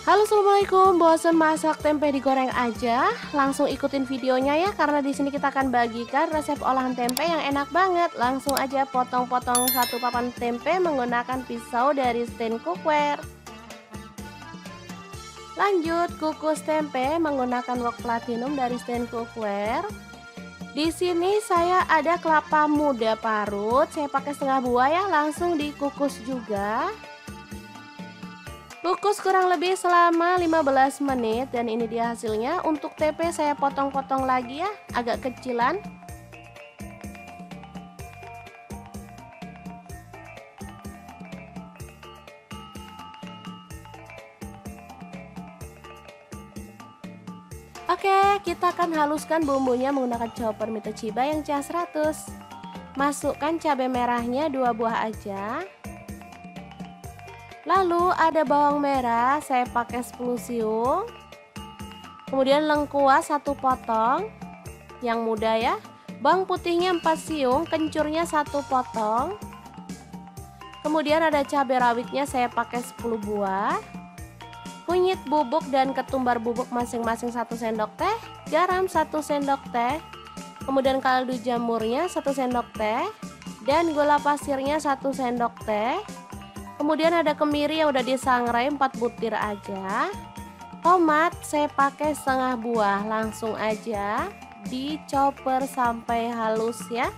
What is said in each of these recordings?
Halo, assalamualaikum. Bosen masak tempe digoreng aja? Langsung ikutin videonya ya, karena di sini kita akan bagikan resep olahan tempe yang enak banget. Langsung aja potong-potong satu papan tempe menggunakan pisau dari stand cookware. Lanjut kukus tempe menggunakan wok platinum dari stand cookware. Di sini saya ada kelapa muda parut, saya pakai setengah buah ya, langsung dikukus juga. Kukus kurang lebih selama 15 menit dan ini dia hasilnya. Untuk tempe saya potong-potong lagi ya, agak kecilan. Oke, kita akan haluskan bumbunya menggunakan chopper Mitochiba yang CH100. Masukkan cabai merahnya 2 buah aja. Lalu ada bawang merah, saya pakai 10 siung. Kemudian lengkuas 1 potong, yang muda ya. Bawang putihnya 4 siung, kencurnya 1 potong. Kemudian ada cabai rawitnya, saya pakai 10 buah. Kunyit bubuk dan ketumbar bubuk masing-masing 1 sendok teh. Garam 1 sendok teh. Kemudian kaldu jamurnya 1 sendok teh. Dan gula pasirnya 1 sendok teh. Kemudian ada kemiri yang udah disangrai 4 butir aja. Tomat saya pakai setengah buah, langsung aja dicoper sampai halus ya.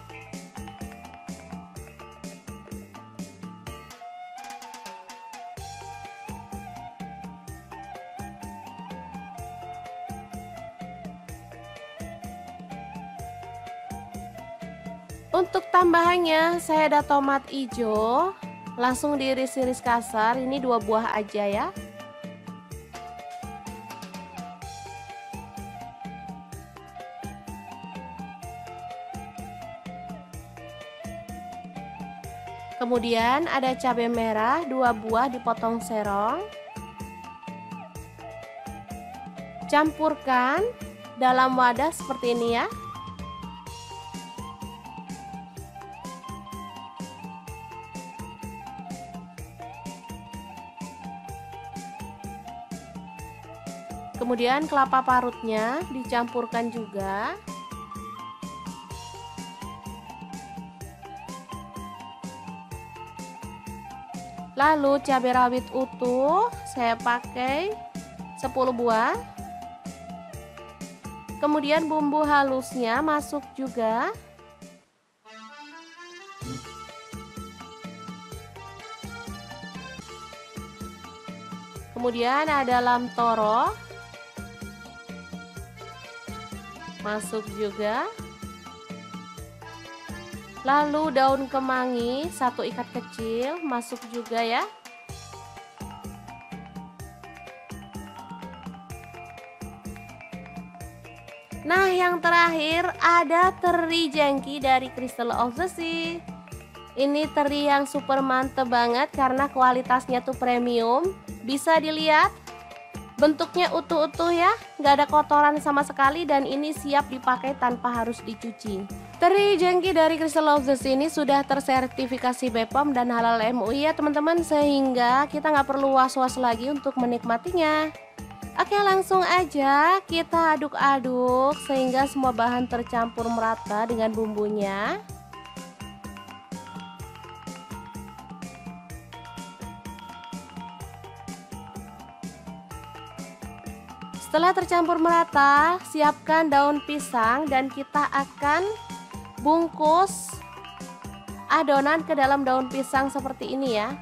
Untuk tambahannya saya ada tomat hijau. Langsung diiris-iris kasar, ini 2 buah aja ya. Kemudian ada cabai merah 2 buah dipotong serong. Campurkan dalam wadah seperti ini ya. Kemudian kelapa parutnya dicampurkan juga. Lalu cabai rawit utuh saya pakai 10 buah. Kemudian bumbu halusnya masuk juga. Kemudian ada lam toro masuk juga. Lalu daun kemangi 1 ikat kecil masuk juga ya. Nah, yang terakhir ada teri jengki dari Crystal of the Sea. Ini teri yang super mantep banget karena kualitasnya tuh premium. Bisa dilihat bentuknya utuh-utuh ya, nggak ada kotoran sama sekali dan ini siap dipakai tanpa harus dicuci. Teri jengki dari Crystal of the Sea ini sudah tersertifikasi BPOM dan halal MUI ya teman-teman, sehingga kita nggak perlu was-was lagi untuk menikmatinya. Oke, langsung aja kita aduk-aduk sehingga semua bahan tercampur merata dengan bumbunya. Setelah tercampur merata, siapkan daun pisang dan kita akan bungkus adonan ke dalam daun pisang seperti ini ya.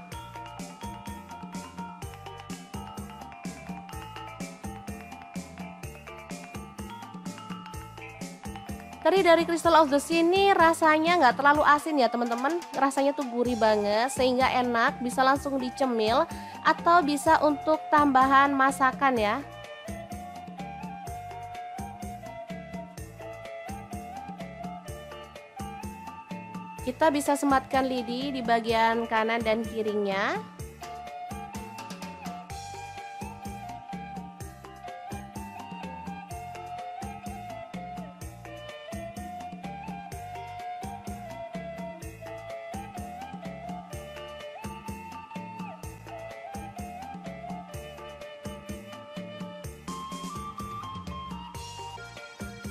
Teri dari Crystal of the Sea ini rasanya nggak terlalu asin ya teman-teman. Rasanya tuh gurih banget sehingga enak, bisa langsung dicemil atau bisa untuk tambahan masakan ya. Kita bisa sematkan lidi di bagian kanan dan kirinya.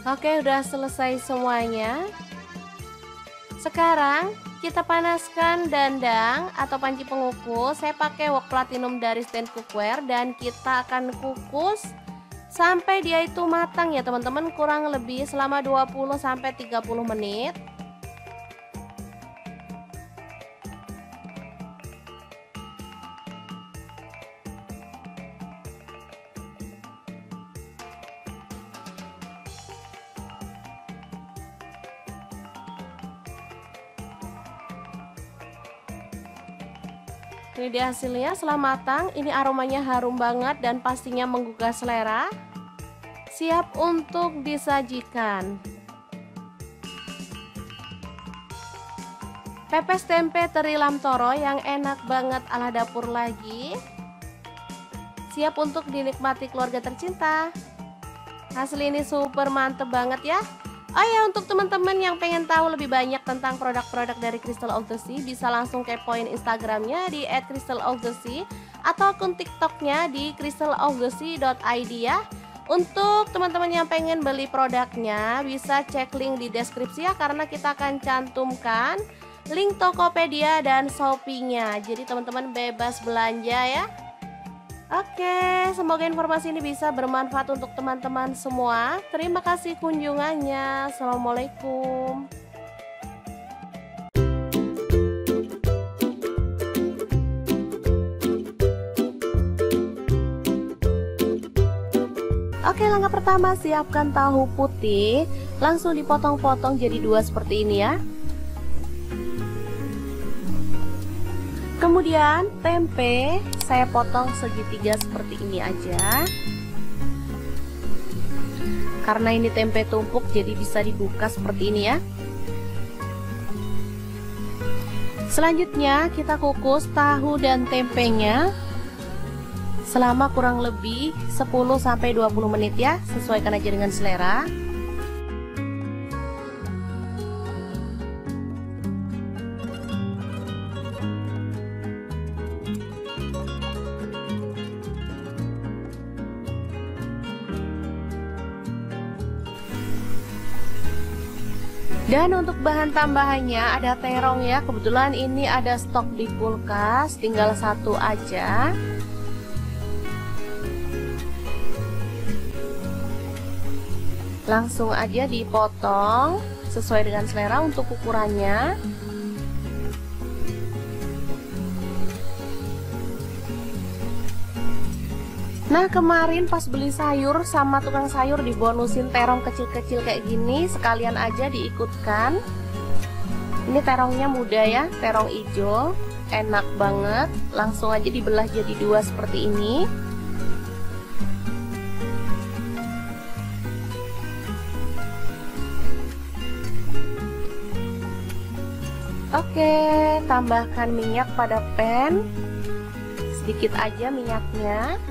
Oke, udah selesai semuanya. Sekarang kita panaskan dandang atau panci pengukus. Saya pakai wok platinum dari Stand Cookware dan kita akan kukus sampai dia itu matang ya teman-teman, kurang lebih selama 20 sampai 30 menit. Ini dia hasilnya setelah matang. Ini aromanya harum banget dan pastinya menggugah selera. Siap untuk disajikan. Pepes tempe teri lamtoro yang enak banget ala dapur lagi. Siap untuk dinikmati keluarga tercinta. Hasil ini super mantep banget ya. Oh ya, untuk teman-teman yang pengen tahu lebih banyak tentang produk-produk dari Crystal of the Sea, bisa langsung kepoin Instagramnya di @crystalofthesea atau akun TikToknya di crystalofthesea.id ya. Untuk teman-teman yang pengen beli produknya, bisa cek link di deskripsi ya, karena kita akan cantumkan link Tokopedia dan Shopee-nya. Jadi teman-teman bebas belanja ya. Oke, semoga informasi ini bisa bermanfaat untuk teman-teman semua. Terima kasih kunjungannya. Assalamualaikum. Oke, langkah pertama siapkan tahu putih. Langsung dipotong-potong jadi 2 seperti ini ya. Kemudian tempe saya potong segitiga seperti ini aja. Karena ini tempe tumpuk jadi bisa dibuka seperti ini ya. Selanjutnya kita kukus tahu dan tempenya selama kurang lebih 10-20 menit ya. Sesuaikan aja dengan selera. Dan untuk bahan tambahannya ada terong ya. Kebetulan ini ada stok di kulkas, tinggal 1 aja. Langsung aja dipotong sesuai dengan selera untuk ukurannya. Nah, kemarin pas beli sayur sama tukang sayur dibonusin terong kecil-kecil kayak gini, sekalian aja diikutkan. Ini terongnya muda ya, terong hijau, enak banget. Langsung aja dibelah jadi 2 seperti ini. Oke, tambahkan minyak pada pan. Sedikit aja minyaknya.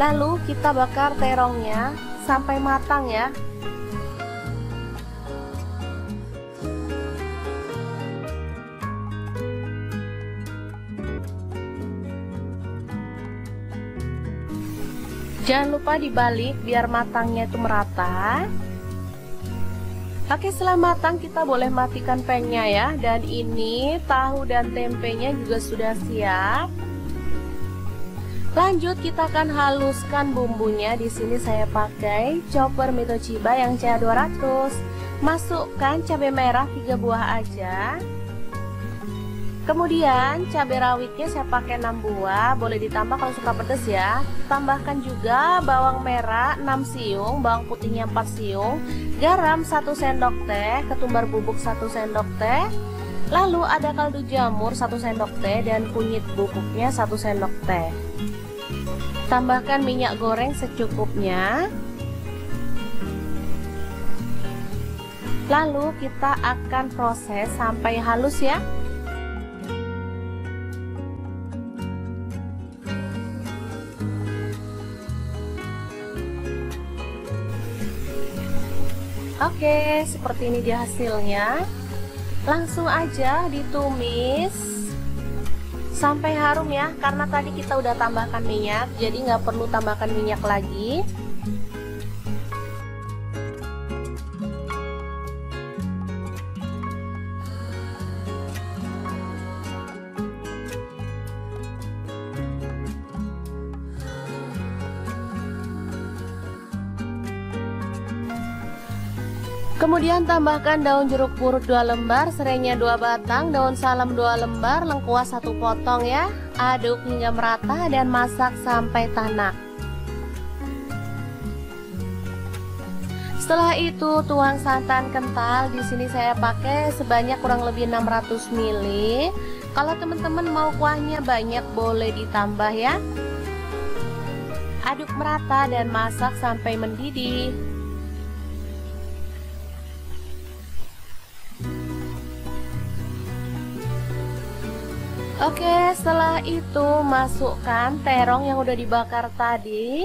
Lalu kita bakar terongnya sampai matang ya. Jangan lupa dibalik biar matangnya itu merata. Oke, setelah matang kita boleh matikan pan-nya ya. Dan ini tahu dan tempenya juga sudah siap. Lanjut kita akan haluskan bumbunya. Di sini saya pakai chopper Mito Chiba yang CA200. Masukkan cabai merah 3 buah aja. Kemudian cabai rawitnya saya pakai 6 buah, boleh ditambah kalau suka pedas ya. Tambahkan juga bawang merah 6 siung, bawang putihnya 4 siung, garam 1 sendok teh, ketumbar bubuk 1 sendok teh. Lalu ada kaldu jamur 1 sendok teh dan kunyit bubuknya 1 sendok teh. Tambahkan minyak goreng secukupnya. Lalu kita akan proses sampai halus ya. Oke, seperti ini dia hasilnya. Langsung aja ditumis sampai harum ya, karena tadi kita udah tambahkan minyak, jadi nggak perlu tambahkan minyak lagi. Kemudian tambahkan daun jeruk purut 2 lembar, serainya 2 batang, daun salam 2 lembar, lengkuas 1 potong ya. Aduk hingga merata dan masak sampai tanak. Setelah itu tuang santan kental. Di sini saya pakai sebanyak kurang lebih 600 ml. Kalau teman-teman mau kuahnya banyak boleh ditambah ya. Aduk merata dan masak sampai mendidih. Oke, setelah itu masukkan terong yang udah dibakar tadi.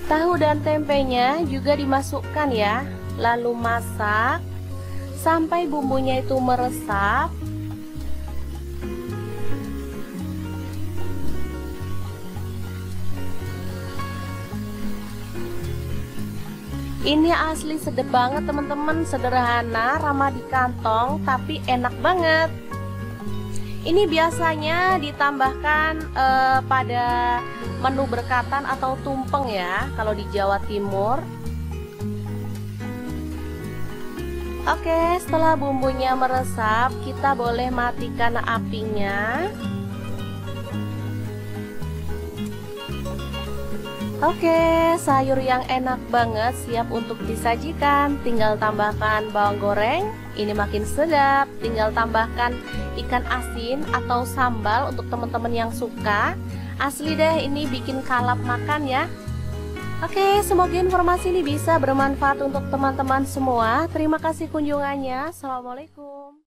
Tahu dan tempenya juga dimasukkan ya. Lalu masak sampai bumbunya itu meresap. Ini asli sedap banget teman-teman, sederhana, ramah di kantong, tapi enak banget. Ini biasanya ditambahkan pada menu berkatan atau tumpeng ya, kalau di Jawa Timur. Oke, setelah bumbunya meresap, kita boleh matikan apinya. Oke, sayur yang enak banget siap untuk disajikan. Tinggal tambahkan bawang goreng, ini makin sedap. Tinggal tambahkan ikan asin atau sambal untuk teman-teman yang suka. Asli deh, ini bikin kalap makan ya. Oke, semoga informasi ini bisa bermanfaat untuk teman-teman semua. Terima kasih kunjungannya. Assalamualaikum.